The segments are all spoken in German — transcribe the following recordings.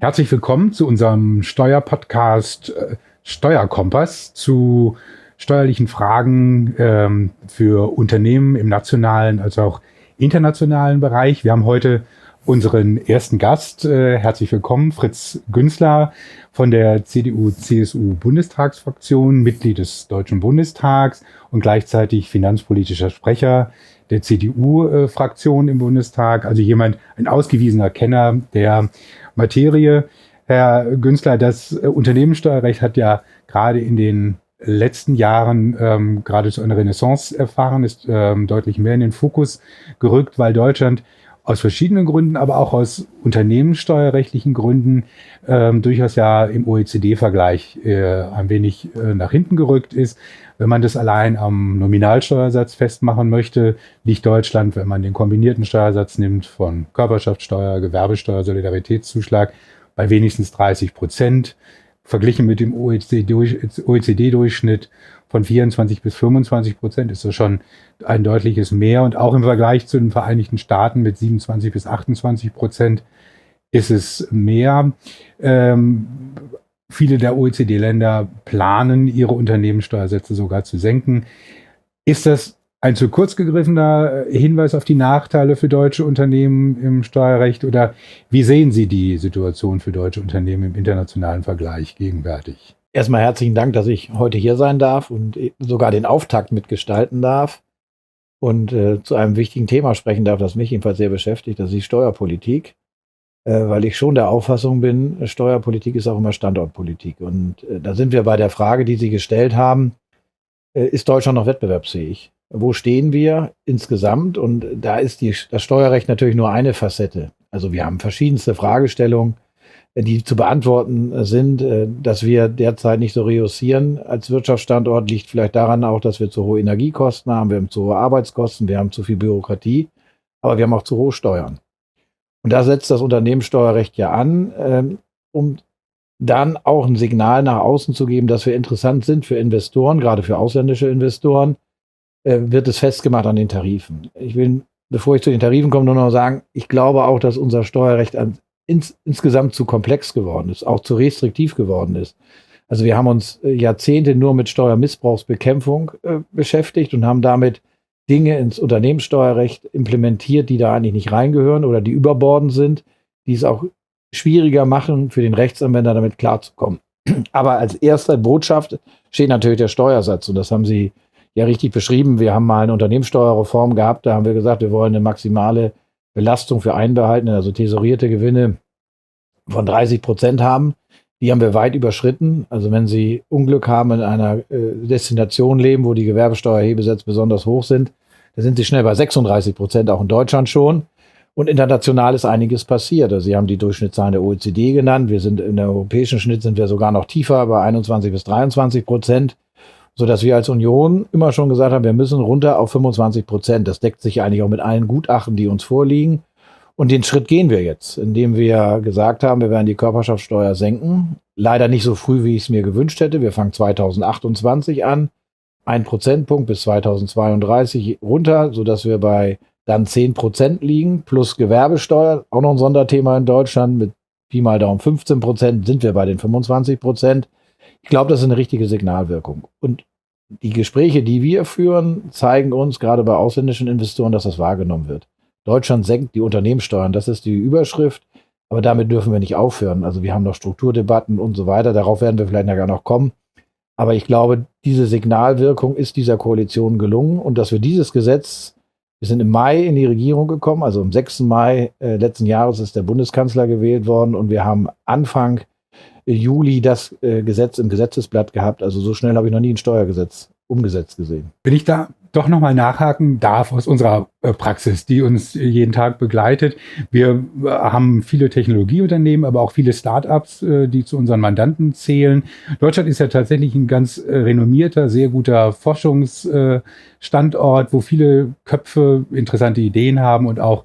Herzlich willkommen zu unserem Steuerpodcast Steuerkompass zu steuerlichen Fragen für Unternehmen im nationalen als auch internationalen Bereich. Wir haben heute unseren ersten Gast. Herzlich willkommen, Fritz Günzler von der CDU-CSU-Bundestagsfraktion, Mitglied des Deutschen Bundestags und gleichzeitig finanzpolitischer Sprecher der CDU-Fraktion im Bundestag. Also ein ausgewiesener Kenner der Materie. Herr Günzler, das Unternehmenssteuerrecht hat ja gerade in den letzten Jahren gerade so eine Renaissance erfahren, ist deutlich mehr in den Fokus gerückt, weil Deutschland aus verschiedenen Gründen, aber auch aus unternehmenssteuerrechtlichen Gründen durchaus ja im OECD-Vergleich ein wenig nach hinten gerückt ist. Wenn man das allein am Nominalsteuersatz festmachen möchte, liegt Deutschland, wenn man den kombinierten Steuersatz nimmt von Körperschaftssteuer, Gewerbesteuer, Solidaritätszuschlag, bei wenigstens 30%. Verglichen mit dem OECD-Durchschnitt von 24-25% ist das schon ein deutliches Mehr. Und auch im Vergleich zu den Vereinigten Staaten mit 27-28% ist es mehr. Viele der OECD-Länder planen, ihre Unternehmenssteuersätze sogar zu senken. Ist das ein zu kurz gegriffener Hinweis auf die Nachteile für deutsche Unternehmen im Steuerrecht? Oder wie sehen Sie die Situation für deutsche Unternehmen im internationalen Vergleich gegenwärtig? Erstmal herzlichen Dank, dass ich heute hier sein darf und sogar den Auftakt mitgestalten darf und zu einem wichtigen Thema sprechen darf, das mich jedenfalls sehr beschäftigt, das ist die Steuerpolitik. Weil ich schon der Auffassung bin, Steuerpolitik ist auch immer Standortpolitik. Und da sind wir bei der Frage, die Sie gestellt haben, ist Deutschland noch wettbewerbsfähig? Wo stehen wir insgesamt? Und da ist das Steuerrecht natürlich nur eine Facette. Also wir haben verschiedenste Fragestellungen, die zu beantworten sind. Dass wir derzeit nicht so reussieren als Wirtschaftsstandort, liegt vielleicht daran auch, dass wir zu hohe Energiekosten haben, wir haben zu hohe Arbeitskosten, wir haben zu viel Bürokratie, aber wir haben auch zu hohe Steuern. Und da setzt das Unternehmenssteuerrecht ja an, um dann auch ein Signal nach außen zu geben, dass wir interessant sind für Investoren, gerade für ausländische Investoren, wird es festgemacht an den Tarifen. Ich will, bevor ich zu den Tarifen komme, nur noch sagen, ich glaube auch, dass unser Steuerrecht insgesamt zu komplex geworden ist, auch zu restriktiv geworden ist. Also wir haben uns Jahrzehnte nur mit Steuermissbrauchsbekämpfung beschäftigt und haben damit Dinge ins Unternehmenssteuerrecht implementiert, die da eigentlich nicht reingehören oder die überbordend sind, die es auch schwieriger machen, für den Rechtsanwender damit klarzukommen. Aber als erste Botschaft steht natürlich der Steuersatz. Und das haben Sie ja richtig beschrieben. Wir haben mal eine Unternehmenssteuerreform gehabt. Da haben wir gesagt, wir wollen eine maximale Belastung für einbehaltene, also tesorierte Gewinne von 30% haben. Die haben wir weit überschritten. Also wenn Sie Unglück haben, in einer Destination leben, wo die Gewerbesteuerhebesätze besonders hoch sind, da sind Sie schnell bei 36%, auch in Deutschland schon. Und international ist einiges passiert. Also Sie haben die Durchschnittszahlen der OECD genannt. Wir sind im europäischen Schnitt sind wir sogar noch tiefer, bei 21-23%, sodass wir als Union immer schon gesagt haben, wir müssen runter auf 25%. Das deckt sich eigentlich auch mit allen Gutachten, die uns vorliegen. Und den Schritt gehen wir jetzt, indem wir gesagt haben, wir werden die Körperschaftssteuer senken. Leider nicht so früh, wie ich es mir gewünscht hätte. Wir fangen 2028 an, 1 Prozentpunkt bis 2032 runter, sodass wir bei dann 10% liegen, plus Gewerbesteuer, auch noch ein Sonderthema in Deutschland, mit Pi mal Daumen 15% sind wir bei den 25%. Ich glaube, das ist eine richtige Signalwirkung. Und die Gespräche, die wir führen, zeigen uns gerade bei ausländischen Investoren, dass das wahrgenommen wird. Deutschland senkt die Unternehmenssteuern, das ist die Überschrift, aber damit dürfen wir nicht aufhören. Also wir haben noch Strukturdebatten und so weiter, darauf werden wir vielleicht nachher noch kommen. Aber ich glaube, diese Signalwirkung ist dieser Koalition gelungen und dass wir dieses Gesetz, wir sind im Mai in die Regierung gekommen, also am 6. Mai letzten Jahres ist der Bundeskanzler gewählt worden und wir haben Anfang Juli das Gesetz im Gesetzesblatt gehabt. Also so schnell habe ich noch nie ein Steuergesetz umgesetzt gesehen. Wenn ich da doch nochmal nachhaken darf aus unserer Praxis, die uns jeden Tag begleitet. Wir haben viele Technologieunternehmen, aber auch viele Startups, die zu unseren Mandanten zählen. Deutschland ist ja tatsächlich ein ganz renommierter, sehr guter Forschungsstandort, wo viele Köpfe interessante Ideen haben und auch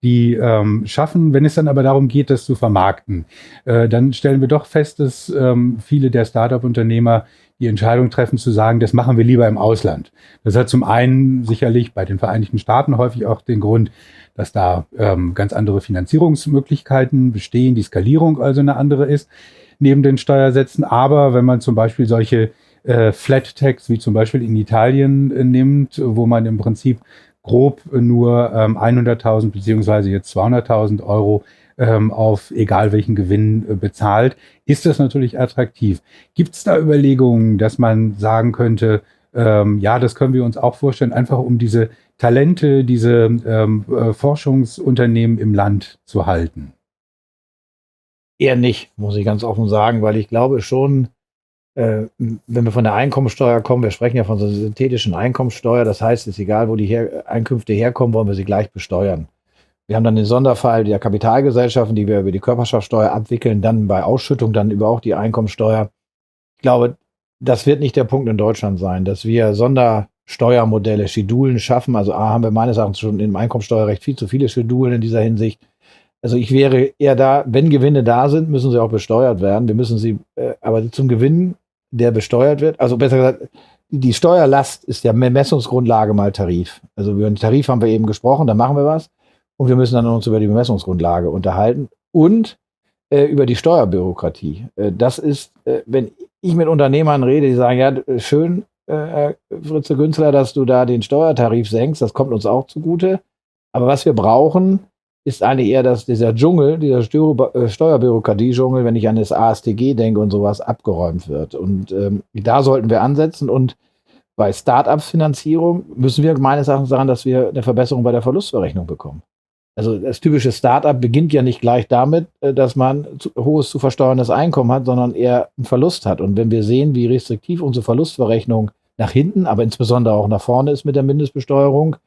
die schaffen. Wenn es dann aber darum geht, das zu vermarkten, dann stellen wir doch fest, dass viele der Start-up-Unternehmer die Entscheidung treffen zu sagen, das machen wir lieber im Ausland. Das hat zum einen sicherlich bei den Vereinigten Staaten häufig auch den Grund, dass da ganz andere Finanzierungsmöglichkeiten bestehen, die Skalierung also eine andere ist neben den Steuersätzen. Aber wenn man zum Beispiel solche Flat Tax wie zum Beispiel in Italien nimmt, wo man im Prinzip grob nur 100.000 beziehungsweise jetzt 200.000 Euro auf egal welchen Gewinn bezahlt, ist das natürlich attraktiv. Gibt es da Überlegungen, dass man sagen könnte, ja, das können wir uns auch vorstellen, einfach um diese Talente, diese Forschungsunternehmen im Land zu halten? Eher nicht, muss ich ganz offen sagen, weil ich glaube schon, wenn wir von der Einkommensteuer kommen, wir sprechen ja von so einer synthetischen Einkommensteuer, das heißt, es ist egal, wo die Einkünfte herkommen, wollen wir sie gleich besteuern. Wir haben dann den Sonderfall der Kapitalgesellschaften, die wir über die Körperschaftsteuer abwickeln, dann bei Ausschüttung dann über auch die Einkommensteuer. Ich glaube, das wird nicht der Punkt in Deutschland sein, dass wir Sondersteuermodelle, Schedulen schaffen. Also haben wir meines Erachtens schon im Einkommensteuerrecht viel zu viele Schedulen in dieser Hinsicht. Also ich wäre eher da, wenn Gewinne da sind, müssen sie auch besteuert werden. Wir müssen sie, aber zum Gewinn, der besteuert wird, also besser gesagt, die Steuerlast ist ja Bemessungsgrundlage mal Tarif. Also über den Tarif haben wir eben gesprochen, da machen wir was. Und wir müssen dann uns über die Bemessungsgrundlage unterhalten und über die Steuerbürokratie. Das ist, wenn ich mit Unternehmern rede, die sagen, ja, schön, Fritze Günzler, dass du da den Steuertarif senkst, das kommt uns auch zugute. Aber was wir brauchen, ist eigentlich eher, dass dieser Dschungel, dieser Steuerbürokratie-Dschungel, wenn ich an das AStG denke und sowas, abgeräumt wird. Und da sollten wir ansetzen. Und bei Start-up-Finanzierung müssen wir meines Erachtens sagen, dass wir eine Verbesserung bei der Verlustverrechnung bekommen. Also das typische Start-up beginnt ja nicht gleich damit, dass man hohes zu versteuerndes Einkommen hat, sondern eher einen Verlust hat. Und wenn wir sehen, wie restriktiv unsere Verlustverrechnung nach hinten, aber insbesondere auch nach vorne ist mit der Mindestbesteuerung,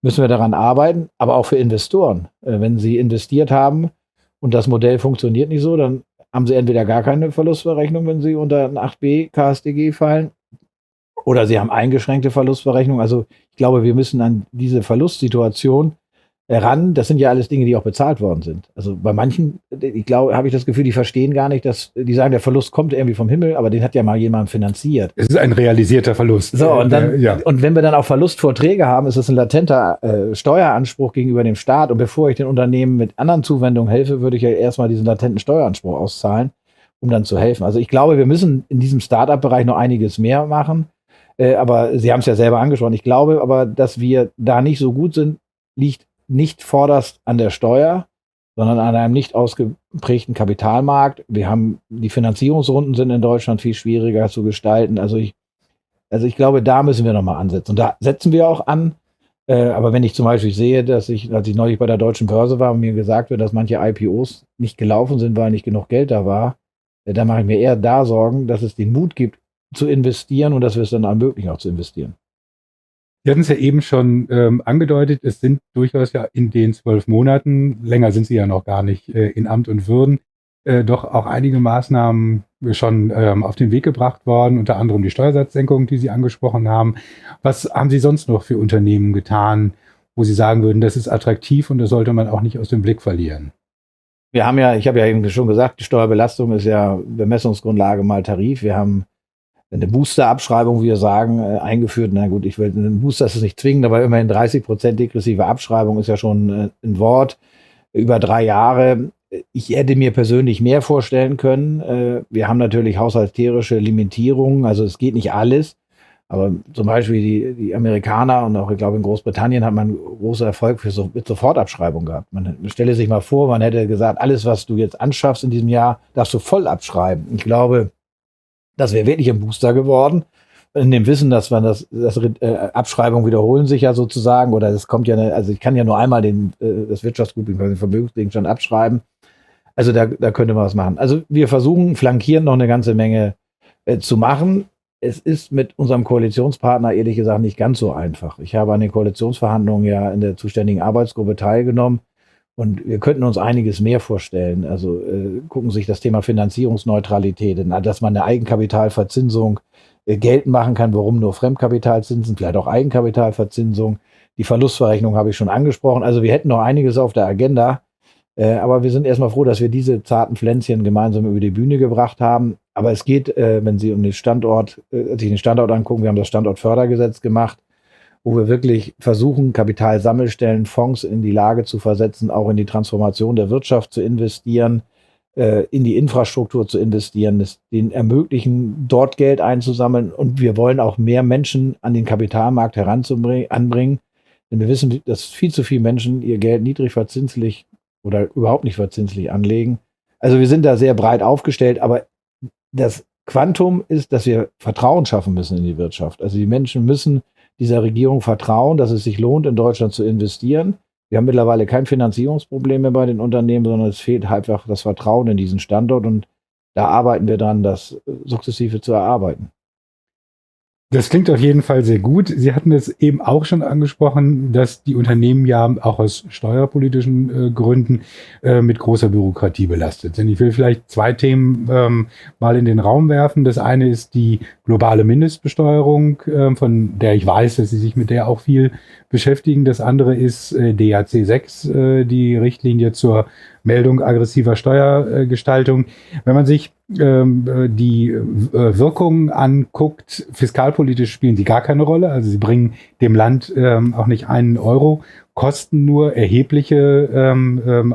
müssen wir daran arbeiten, aber auch für Investoren. Wenn sie investiert haben und das Modell funktioniert nicht so, dann haben sie entweder gar keine Verlustverrechnung, wenn sie unter ein 8b KStG fallen, oder sie haben eingeschränkte Verlustverrechnung. Also ich glaube, wir müssen an diese Verlustsituation ran. Das sind ja alles Dinge, die auch bezahlt worden sind. Also bei manchen, ich glaube, habe ich das Gefühl, die verstehen gar nicht, dass die sagen, der Verlust kommt irgendwie vom Himmel, aber den hat ja mal jemand finanziert. Es ist ein realisierter Verlust. So, und dann, und wenn wir dann auch Verlustvorträge haben, ist es ein latenter Steueranspruch gegenüber dem Staat. Und bevor ich den Unternehmen mit anderen Zuwendungen helfe, würde ich ja erstmal diesen latenten Steueranspruch auszahlen, um dann zu helfen. Also ich glaube, wir müssen in diesem Start-up-Bereich noch einiges mehr machen. Aber Sie haben es ja selber angesprochen. Ich glaube aber, dass wir da nicht so gut sind, liegt nicht vorderst an der Steuer, sondern an einem nicht ausgeprägten Kapitalmarkt. Wir haben, die Finanzierungsrunden sind in Deutschland viel schwieriger zu gestalten. Also ich glaube, da müssen wir nochmal ansetzen. Und da setzen wir auch an. Aber wenn ich zum Beispiel sehe, als ich neulich bei der Deutschen Börse war und mir gesagt wird, dass manche IPOs nicht gelaufen sind, weil nicht genug Geld da war, dann mache ich mir eher da Sorgen, dass es den Mut gibt, zu investieren und dass wir es dann ermöglichen, auch zu investieren. Sie hatten es ja eben schon angedeutet, es sind durchaus ja in den 12 Monaten, länger sind Sie ja noch gar nicht in Amt und Würden, doch auch einige Maßnahmen schon auf den Weg gebracht worden, unter anderem die Steuersatzsenkung, die Sie angesprochen haben. Was haben Sie sonst noch für Unternehmen getan, wo Sie sagen würden, das ist attraktiv und das sollte man auch nicht aus dem Blick verlieren? Ich habe ja eben schon gesagt, die Steuerbelastung ist ja Bemessungsgrundlage mal Tarif. Wir haben eine Booster-Abschreibung, wie wir sagen, eingeführt. Na gut, ein Booster ist es nicht zwingend, aber immerhin 30% degressive Abschreibung ist ja schon ein Wort. Über 3 Jahre. Ich hätte mir persönlich mehr vorstellen können. Wir haben natürlich haushalterische Limitierungen, also es geht nicht alles. Aber zum Beispiel die Amerikaner und auch, ich glaube, in Großbritannien hat man großen Erfolg mit Sofortabschreibung gehabt. Man stelle sich mal vor, man hätte gesagt, alles, was du jetzt anschaffst in diesem Jahr, darfst du voll abschreiben. Ich glaube, das wäre wirklich ein Booster geworden. In dem Wissen, dass man Abschreibungen wiederholen sich ja sozusagen, oder das kommt ja, also ich kann ja nur einmal das Wirtschaftsgut, den Vermögensgegenstand abschreiben. Also da könnte man was machen. Also wir versuchen, flankieren noch eine ganze Menge zu machen. Es ist mit unserem Koalitionspartner ehrlich gesagt nicht ganz so einfach. Ich habe an den Koalitionsverhandlungen ja in der zuständigen Arbeitsgruppe teilgenommen. Und wir könnten uns einiges mehr vorstellen. Also gucken sich das Thema Finanzierungsneutralität, dass man eine Eigenkapitalverzinsung geltend machen kann, warum nur Fremdkapitalzinsen, vielleicht auch Eigenkapitalverzinsung. Die Verlustverrechnung habe ich schon angesprochen. Also wir hätten noch einiges auf der Agenda. Aber wir sind erstmal froh, dass wir diese zarten Pflänzchen gemeinsam über die Bühne gebracht haben. Aber es geht, wenn Sie sich den Standort angucken, wir haben das Standortfördergesetz gemacht, wo wir wirklich versuchen, Kapitalsammelstellen, Fonds in die Lage zu versetzen, auch in die Transformation der Wirtschaft zu investieren, in die Infrastruktur zu investieren, den ermöglichen, dort Geld einzusammeln. Und wir wollen auch mehr Menschen an den Kapitalmarkt anbringen. Denn wir wissen, dass viel zu viele Menschen ihr Geld niedrig verzinslich oder überhaupt nicht verzinslich anlegen. Also wir sind da sehr breit aufgestellt, aber das Quantum ist, dass wir Vertrauen schaffen müssen in die Wirtschaft. Also die Menschen müssen dieser Regierung vertrauen, dass es sich lohnt, in Deutschland zu investieren. Wir haben mittlerweile kein Finanzierungsproblem mehr bei den Unternehmen, sondern es fehlt einfach das Vertrauen in diesen Standort und da arbeiten wir dran, das sukzessive zu erarbeiten. Das klingt auf jeden Fall sehr gut. Sie hatten es eben auch schon angesprochen, dass die Unternehmen ja auch aus steuerpolitischen Gründen mit großer Bürokratie belastet sind. Ich will vielleicht zwei Themen mal in den Raum werfen. Das eine ist die globale Mindestbesteuerung, von der ich weiß, dass Sie sich mit der auch viel beschäftigen. Das andere ist DAC 6, die Richtlinie zur Meldung aggressiver Steuergestaltung. Wenn man sich die Wirkungen anguckt, fiskalpolitisch spielen die gar keine Rolle. Also sie bringen dem Land auch nicht einen Euro, kosten nur erhebliche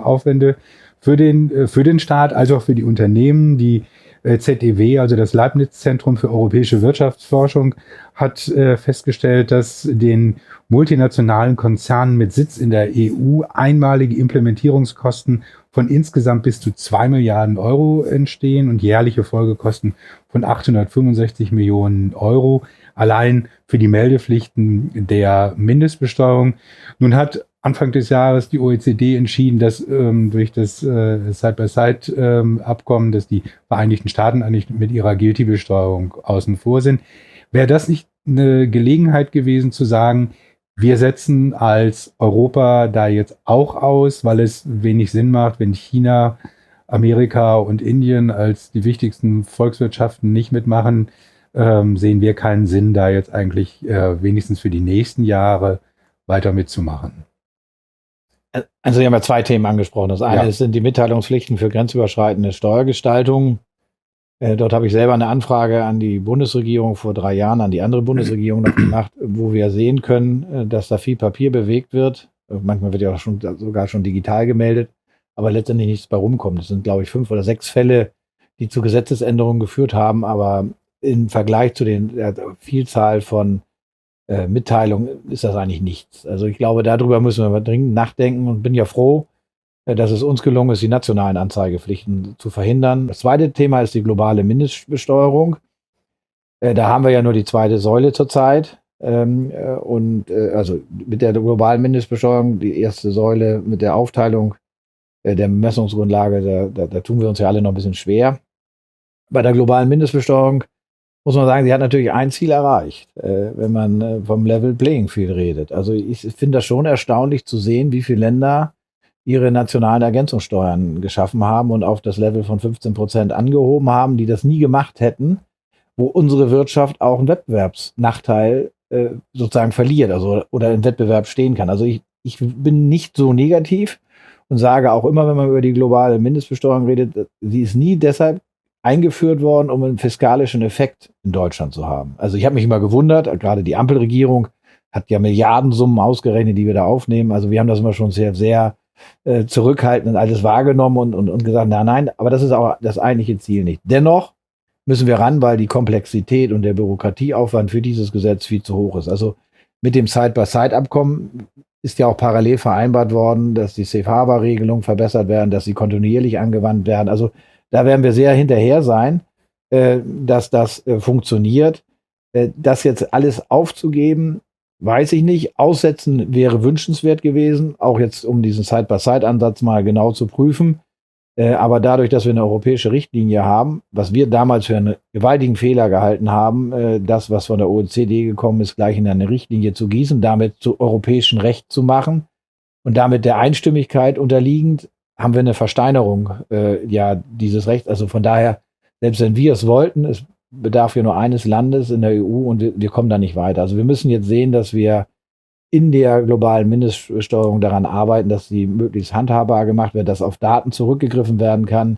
Aufwände für den Staat, als auch für die Unternehmen. Die ZEW, also das Leibniz-Zentrum für europäische Wirtschaftsforschung, hat festgestellt, dass den multinationalen Konzernen mit Sitz in der EU einmalige Implementierungskosten von insgesamt bis zu 2 Milliarden Euro entstehen und jährliche Folgekosten von 865 Millionen Euro allein für die Meldepflichten der Mindestbesteuerung. Nun hat Anfang des Jahres die OECD entschieden, dass durch das Side-by-Side-Abkommen, dass die Vereinigten Staaten eigentlich mit ihrer Guilty-Besteuerung außen vor sind. Wäre das nicht eine Gelegenheit gewesen zu sagen, wir setzen als Europa da jetzt auch aus, weil es wenig Sinn macht, wenn China, Amerika und Indien als die wichtigsten Volkswirtschaften nicht mitmachen, sehen wir keinen Sinn, da jetzt eigentlich wenigstens für die nächsten Jahre weiter mitzumachen. Also Sie haben ja zwei Themen angesprochen. Das eine sind die Mitteilungspflichten für grenzüberschreitende Steuergestaltung. Dort habe ich selber eine Anfrage an die Bundesregierung vor 3 Jahren, an die andere Bundesregierung noch gemacht, wo wir sehen können, dass da viel Papier bewegt wird. Manchmal wird ja auch sogar schon digital gemeldet, aber letztendlich nichts bei rumkommt. Es sind, glaube ich, 5 oder 6 Fälle, die zu Gesetzesänderungen geführt haben, aber im Vergleich zu der Vielzahl von Mitteilungen ist das eigentlich nichts. Also ich glaube, darüber müssen wir dringend nachdenken und bin ja froh, dass es uns gelungen ist, die nationalen Anzeigepflichten zu verhindern. Das zweite Thema ist die globale Mindestbesteuerung. Da haben wir ja nur die zweite Säule zurzeit. Also mit der globalen Mindestbesteuerung, die erste Säule mit der Aufteilung der Bemessungsgrundlage, da tun wir uns ja alle noch ein bisschen schwer. Bei der globalen Mindestbesteuerung muss man sagen, sie hat natürlich ein Ziel erreicht, wenn man vom Level Playing Field redet. Also ich finde das schon erstaunlich zu sehen, wie viele Länder ihre nationalen Ergänzungssteuern geschaffen haben und auf das Level von 15% angehoben haben, die das nie gemacht hätten, wo unsere Wirtschaft auch einen Wettbewerbsnachteil sozusagen verliert, also oder im Wettbewerb stehen kann. Also ich bin nicht so negativ und sage auch immer, wenn man über die globale Mindestbesteuerung redet, sie ist nie deshalb eingeführt worden, um einen fiskalischen Effekt in Deutschland zu haben. Also ich habe mich immer gewundert, gerade die Ampelregierung hat ja Milliardensummen ausgerechnet, die wir da aufnehmen. Also wir haben das immer schon sehr, sehr zurückhaltend und alles wahrgenommen und gesagt, nein, aber das ist auch das eigentliche Ziel nicht. Dennoch müssen wir ran, weil die Komplexität und der Bürokratieaufwand für dieses Gesetz viel zu hoch ist. Also mit dem Side-by-Side-Abkommen ist ja auch parallel vereinbart worden, dass die Safe-Harbor-Regelungen verbessert werden, dass sie kontinuierlich angewandt werden. Also da werden wir sehr hinterher sein, dass das funktioniert. Das jetzt alles aufzugeben, weiß ich nicht. Aussetzen wäre wünschenswert gewesen, auch jetzt um diesen Side-by-Side-Ansatz mal genau zu prüfen. Aber dadurch, dass wir eine europäische Richtlinie haben, was wir damals für einen gewaltigen Fehler gehalten haben, das, was von der OECD gekommen ist, gleich in eine Richtlinie zu gießen, damit zu europäischem Recht zu machen und damit der Einstimmigkeit unterliegend, haben wir eine Versteinerung dieses Rechts. Also von daher, selbst wenn wir es wollten, es bedarf hier nur eines Landes in der EU und wir kommen da nicht weiter. Also wir müssen jetzt sehen, dass wir in der globalen Mindestbesteuerung daran arbeiten, dass sie möglichst handhabbar gemacht wird, dass auf Daten zurückgegriffen werden kann,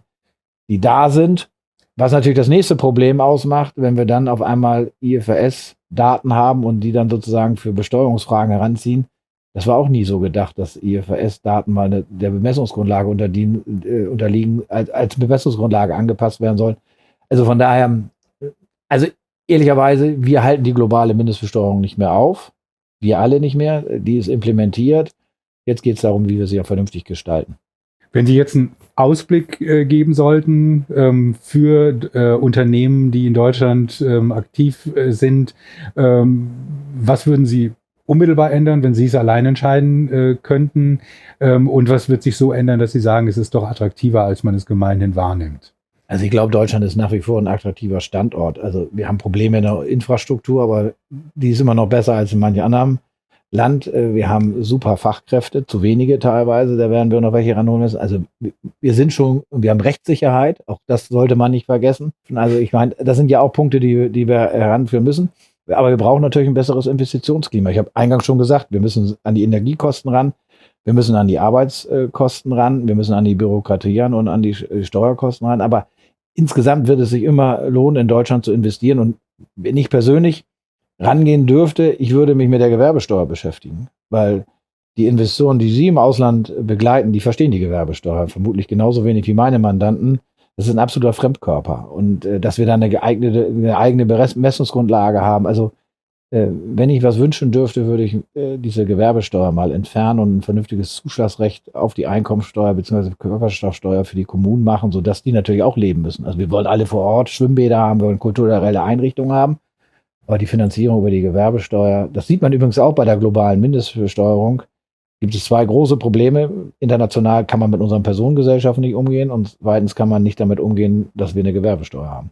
die da sind. Was natürlich das nächste Problem ausmacht, wenn wir dann auf einmal IFRS-Daten haben und die dann sozusagen für Besteuerungsfragen heranziehen. Das war auch nie so gedacht, dass IFRS-Daten mal der Bemessungsgrundlage unterliegen, als Bemessungsgrundlage angepasst werden sollen. Also von daher, also ehrlicherweise, wir halten die globale Mindestbesteuerung nicht mehr auf. Wir alle nicht mehr. Die ist implementiert. Jetzt geht es darum, wie wir sie ja vernünftig gestalten. Wenn Sie jetzt einen Ausblick geben sollten für Unternehmen, die in Deutschland aktiv sind, was würden Sie unmittelbar ändern, wenn Sie es allein entscheiden könnten? Und was wird sich so ändern, dass Sie sagen, es ist doch attraktiver, als man es gemeinhin wahrnimmt? Also ich glaube, Deutschland ist nach wie vor ein attraktiver Standort. Also wir haben Probleme in der Infrastruktur, aber die ist immer noch besser als in manchen anderen Land. Wir haben super Fachkräfte, zu wenige teilweise, da werden wir noch welche ranholen müssen. Also wir haben Rechtssicherheit, auch das sollte man nicht vergessen. Also ich meine, das sind ja auch Punkte, die wir heranführen müssen. Aber wir brauchen natürlich ein besseres Investitionsklima. Ich habe eingangs schon gesagt, wir müssen an die Energiekosten ran, wir müssen an die Arbeitskosten ran, wir müssen an die Bürokratie ran und an die Steuerkosten ran. Aber insgesamt wird es sich immer lohnen, in Deutschland zu investieren. Und wenn ich persönlich rangehen dürfte, ich würde mich mit der Gewerbesteuer beschäftigen, weil die Investoren, die Sie im Ausland begleiten, die verstehen die Gewerbesteuer vermutlich genauso wenig wie meine Mandanten. Das ist ein absoluter Fremdkörper. Und dass wir da eine eigene Bemessungsgrundlage haben. Also wenn ich was wünschen dürfte, würde ich diese Gewerbesteuer mal entfernen und ein vernünftiges Zuschlagsrecht auf die Einkommensteuer bzw. Körperschaftsteuer für die Kommunen machen, sodass die natürlich auch leben müssen. Also wir wollen alle vor Ort Schwimmbäder haben, wir wollen kulturelle Einrichtungen haben. Aber die Finanzierung über die Gewerbesteuer, das sieht man übrigens auch bei der globalen Mindestbesteuerung, gibt es zwei große Probleme. International kann man mit unseren Personengesellschaften nicht umgehen und zweitens kann man nicht damit umgehen, dass wir eine Gewerbesteuer haben.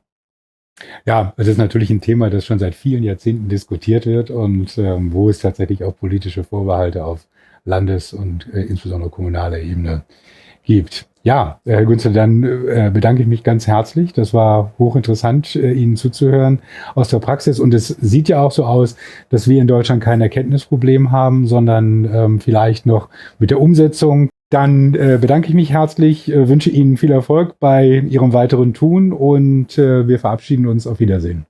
Ja, es ist natürlich ein Thema, das schon seit vielen Jahrzehnten diskutiert wird und wo es tatsächlich auch politische Vorbehalte auf Landes- und insbesondere kommunaler Ebene gibt. Ja, Herr Günzel, dann bedanke ich mich ganz herzlich. Das war hochinteressant, Ihnen zuzuhören aus der Praxis. Und es sieht ja auch so aus, dass wir in Deutschland kein Erkenntnisproblem haben, sondern vielleicht noch mit der Umsetzung. Dann bedanke ich mich herzlich, wünsche Ihnen viel Erfolg bei Ihrem weiteren Tun und wir verabschieden uns. Auf Wiedersehen.